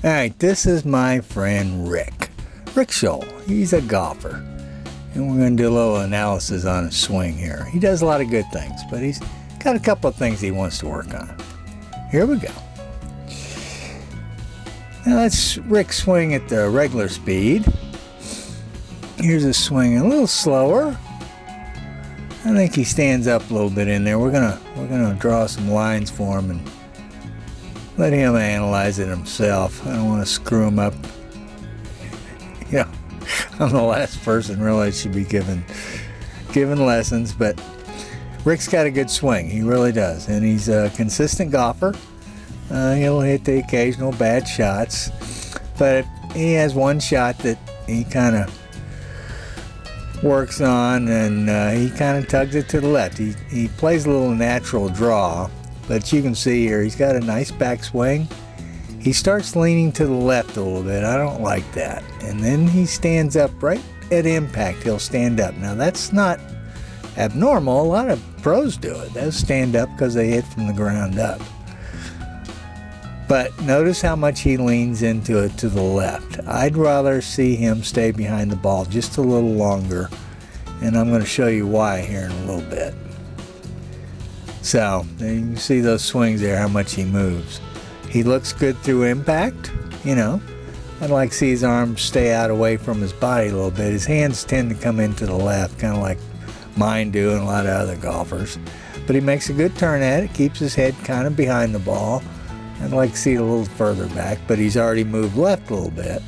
Alright, this is my friend Rick. Rick Scholl. He's a golfer. And we're going to do a little analysis on his swing here. He does a lot of good things, but he's got a couple of things he wants to work on. Here we go. Now let's Rick swing at the regular speed. Here's his swing a little slower. I think he stands up a little bit in there. We're gonna draw some lines for him and let him analyze it himself. I don't want to screw him up. You know, I'm the last person really should be given lessons, but Rick's got a good swing. He really does, and he's a consistent golfer. He'll hit the occasional bad shots, but he has one shot that he kind of works on, and he kind of tugs it to the left. He plays a little natural draw, but you can see here he's got a nice backswing. He starts leaning to the left a little bit. I don't like that. And then he stands up right at impact. He'll stand up. Now that's not abnormal. A lot of pros do it. They'll stand up because they hit from the ground up. But notice how much he leans into it to the left. I'd rather see him stay behind the ball just a little longer, and I'm going to show you why here in a little bit. So, you can see those swings there, how much he moves. He looks good through impact, you know. I'd like to see his arms stay out away from his body a little bit. His hands tend to come into the left, kind of like mine do and a lot of other golfers. But he makes a good turn at it, keeps his head kind of behind the ball. I'd like to see it a little further back, but he's already moved left a little bit.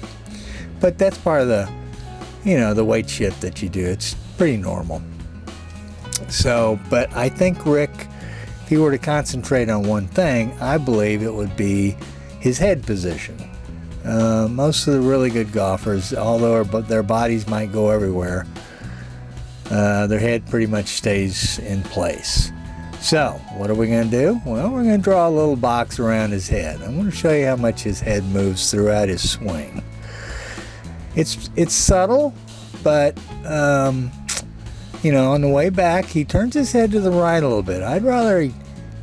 But that's part of the, you know, the weight shift that you do. It's pretty normal. So, but I think Rick, if he were to concentrate on one thing, I believe it would be his head position. Most of the really good golfers, although their bodies might go everywhere, their head pretty much stays in place. So, what are we going to do? Well, we're going to draw a little box around his head. I'm going to show you how much his head moves throughout his swing. It's subtle, but, you know, on the way back, he turns his head to the right a little bit. I'd rather he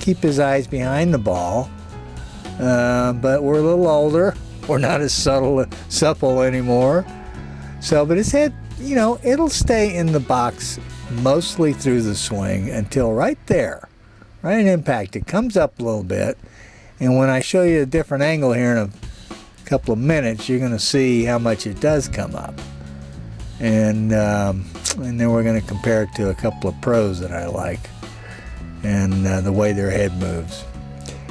keep his eyes behind the ball, but we're a little older. We're not as supple anymore. So, but his head, you know, it'll stay in the box mostly through the swing until right there, right at impact. It comes up a little bit, and when I show you a different angle here in a couple of minutes, you're going to see how much it does come up. And then we're going to compare it to a couple of pros that I like and the way their head moves.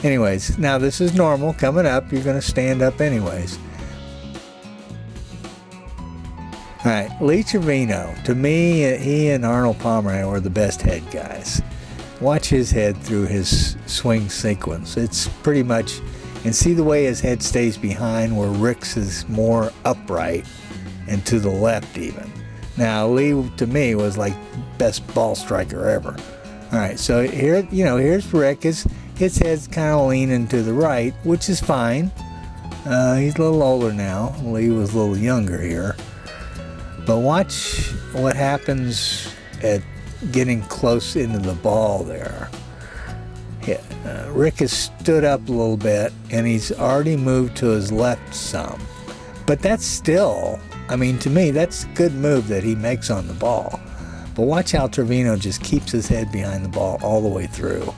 Anyways, now this is normal. Coming up, you're going to stand up anyways. All right, Lee Trevino. To me, he and Arnold Palmer were the best head guys. Watch his head through his swing sequence. It's pretty much, and see the way his head stays behind, where Rick's is more upright and to the left even. Now, Lee, to me, was like best ball striker ever. All right, so here, you know, here's Rick. His head's kind of leaning to the right, which is fine. He's a little older now. Lee was a little younger here. But watch what happens at getting close into the ball there. Yeah, Rick has stood up a little bit, and he's already moved to his left some. But that's still, I mean, to me, that's a good move that he makes on the ball. But watch how Trevino just keeps his head behind the ball all the way through.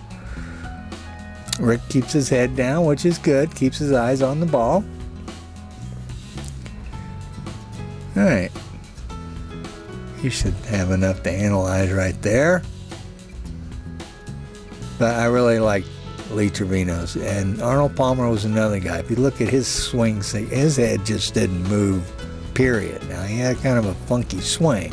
Rick keeps his head down, which is good, keeps his eyes on the ball. All right. You should have enough to analyze right there. But I really like Lee Trevino's. And Arnold Palmer was another guy. If you look at his swing, his head just didn't move, period. Now, he had kind of a funky swing,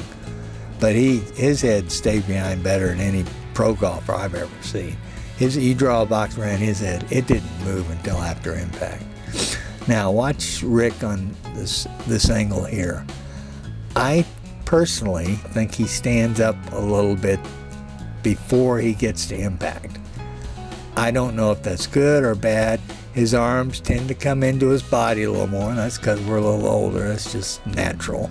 but his head stayed behind better than any pro golfer I've ever seen. You draw a box around his head, it didn't move until after impact. Now, watch Rick on this angle here. I personally think he stands up a little bit before he gets to impact. I don't know if that's good or bad. His arms tend to come into his body a little more, and that's because we're a little older. That's just natural.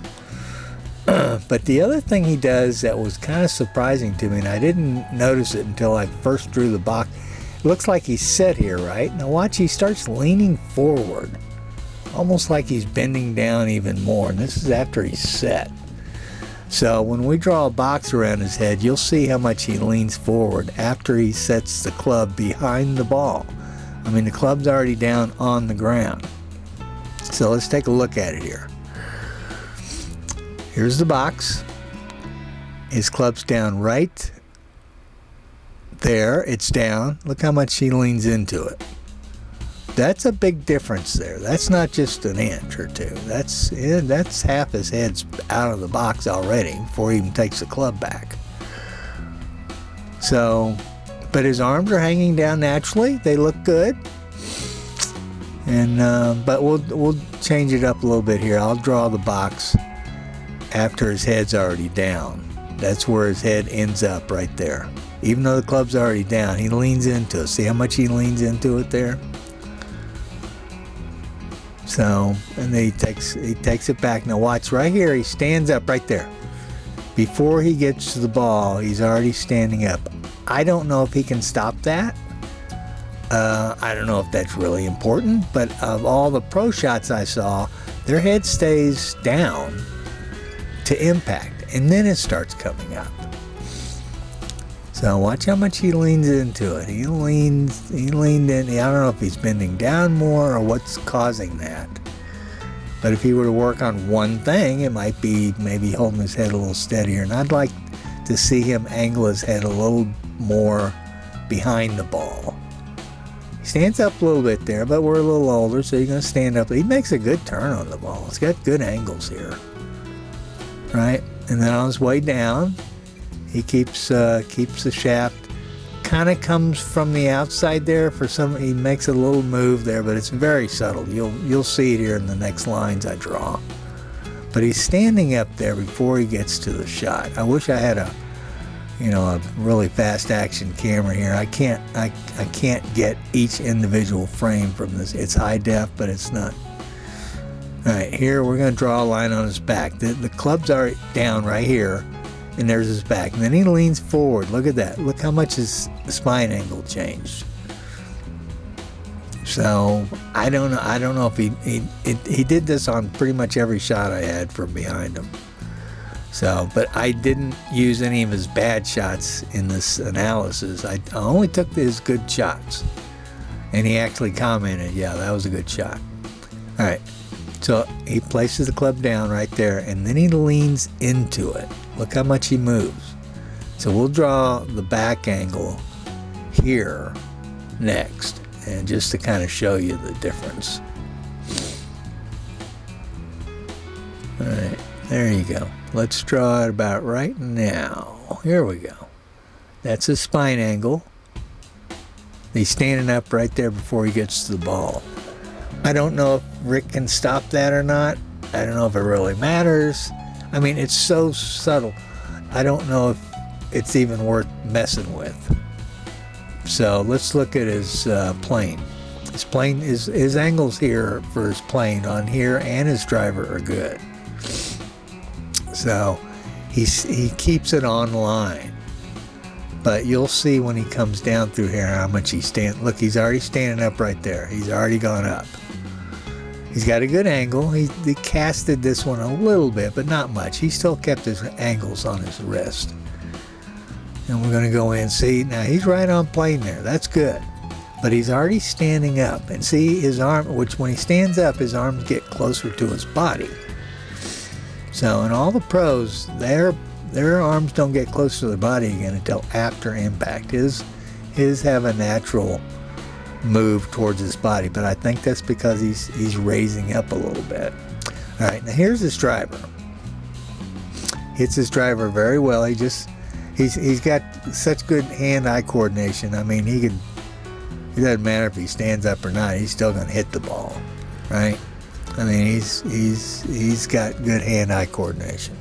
But the other thing he does that was kind of surprising to me, and I didn't notice it until I first drew the box, it looks like he's set here, right? Now watch, he starts leaning forward. almost like he's bending down even more. And this is after he's set. So when we draw a box around his head, you'll see how much he leans forward after he sets the club behind the ball. I mean, the club's already down on the ground. So let's take a look at it here. Here's the box. His club's down right there. It's down. Look how much he leans into it. That's a big difference there. That's not just an inch or two. That's half his head's out of the box already before he even takes the club back. So, but his arms are hanging down naturally. They look good. And but we'll change it up a little bit here. I'll draw the box after his head's already down. That's where his head ends up right there. Even though the club's already down, he leans into it. See how much he leans into it there? So, and then he takes it back. Now watch right here. He stands up right there. Before he gets to the ball, he's already standing up. I don't know if he can stop that. I don't know if that's really important, but of all the pro shots I saw, their head stays down to impact, and then it starts coming up. So watch how much he leans into it. He leaned in. I don't know if he's bending down more or what's causing that. But if he were to work on one thing, it might be maybe holding his head a little steadier. And I'd like to see him angle his head a little more behind the ball. He stands up a little bit there, but we're a little older, so you're going to stand up. He makes a good turn on the ball. It's got good angles here. Right? And then on his way down, he keeps the shaft, kind of comes from the outside there for some. He makes a little move there, but it's very subtle. You'll see it here in the next lines I draw. But he's standing up there before he gets to the shot. I wish I had a really fast action camera here. I can't get each individual frame from this. It's high def, but it's not. All right, here we're going to draw a line on his back. The club's already down right here. And there's his back. And then he leans forward. Look at that. Look how much his spine angle changed. So I don't know if he did this on pretty much every shot I had from behind him. So, but I didn't use any of his bad shots in this analysis. I only took his good shots. And he actually commented, yeah, that was a good shot. All right. So he places the club down right there, and then he leans into it. Look how much he moves. So we'll draw the back angle here next, and just to kind of show you the difference. All right, there you go. Let's draw it about right now. Here we go. That's his spine angle. He's standing up right there before he gets to the ball. I don't know if Rick can stop that or not. I don't know if it really matters. I mean, it's so subtle. I don't know if it's even worth messing with. So let's look at his plane. His plane, his angles here for his plane on here and his driver are good. So he keeps it on line. But you'll see when he comes down through here how much he's standing. Look, he's already standing up right there. He's already gone up. He's got a good angle. He casted this one a little bit, but not much. He still kept his angles on his wrist. And we're going to go in and see. Now, he's right on plane there. That's good. But he's already standing up. And see his arm, which when he stands up, his arms get closer to his body. So in all the pros, their arms don't get close to their body again until after impact. His have a natural move towards his body, but I think that's because he's raising up a little bit. All right, now here's his driver. Hits his driver very well. He's got such good hand-eye coordination. I mean, it doesn't matter if he stands up or not. He's still going to hit the ball, right? I mean, he's got good hand-eye coordination.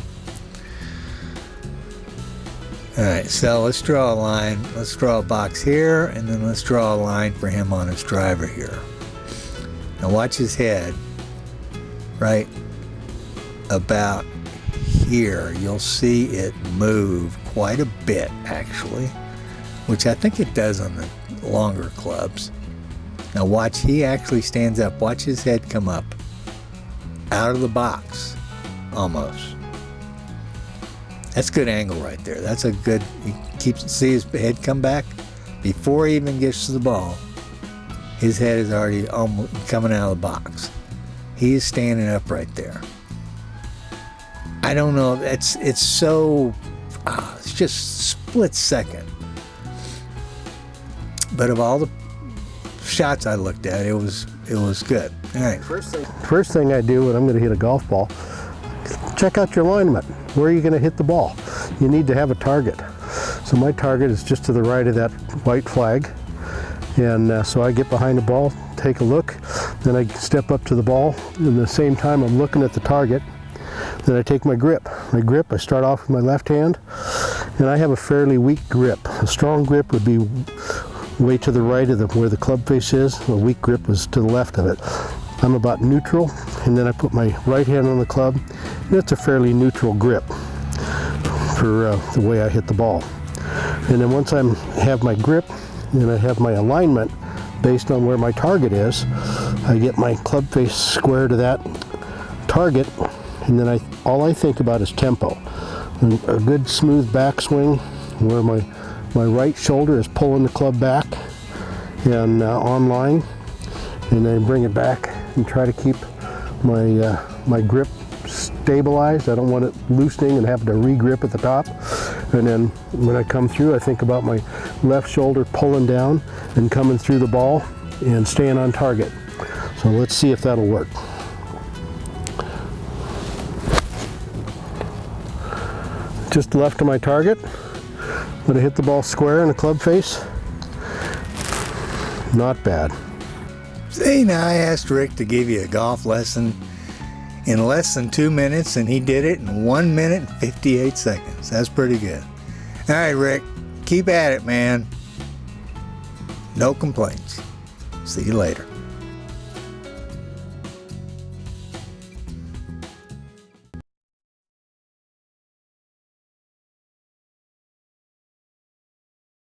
All right, so let's draw a line. Let's draw a box here, and then let's draw a line for him on his driver here. Now watch his head, right about here. You'll see it move quite a bit, actually, which I think it does on the longer clubs. Now watch, he actually stands up. Watch his head come up. out of the box, almost. That's good angle right there. That's a good, he keeps, see his head come back? Before he even gets to the ball, his head is already almost coming out of the box. He is standing up right there. I don't know, it's so, it's just split second. But of all the shots I looked at, it was good. All right. First thing I do when I'm going to hit a golf ball, check out your alignment. Where are you going to hit the ball? You need to have a target. So my target is just to the right of that white flag. And so I get behind the ball, take a look, then I step up to the ball. And at the same time I'm looking at the target. Then I take my grip. My grip, I start off with my left hand, and I have a fairly weak grip. A strong grip would be way to the right of where the club face is. A weak grip is to the left of it. I'm about neutral, and then I put my right hand on the club, and it's a fairly neutral grip for the way I hit the ball. And then once I have my grip, and I have my alignment based on where my target is, I get my club face square to that target, and then all I think about is tempo. And a good smooth backswing where my right shoulder is pulling the club back and on line, and then bring it back and try to keep my grip stabilized. I don't want it loosening and having to re-grip at the top. And then when I come through, I think about my left shoulder pulling down and coming through the ball and staying on target. So let's see if that'll work. Just left of my target. I'm going to hit the ball square in the club face. Not bad. See, now I asked Rick to give you a golf lesson in less than 2 minutes, and he did it in 1 minute and 58 seconds. That's pretty good. All right, Rick, keep at it, man. No complaints. See you later.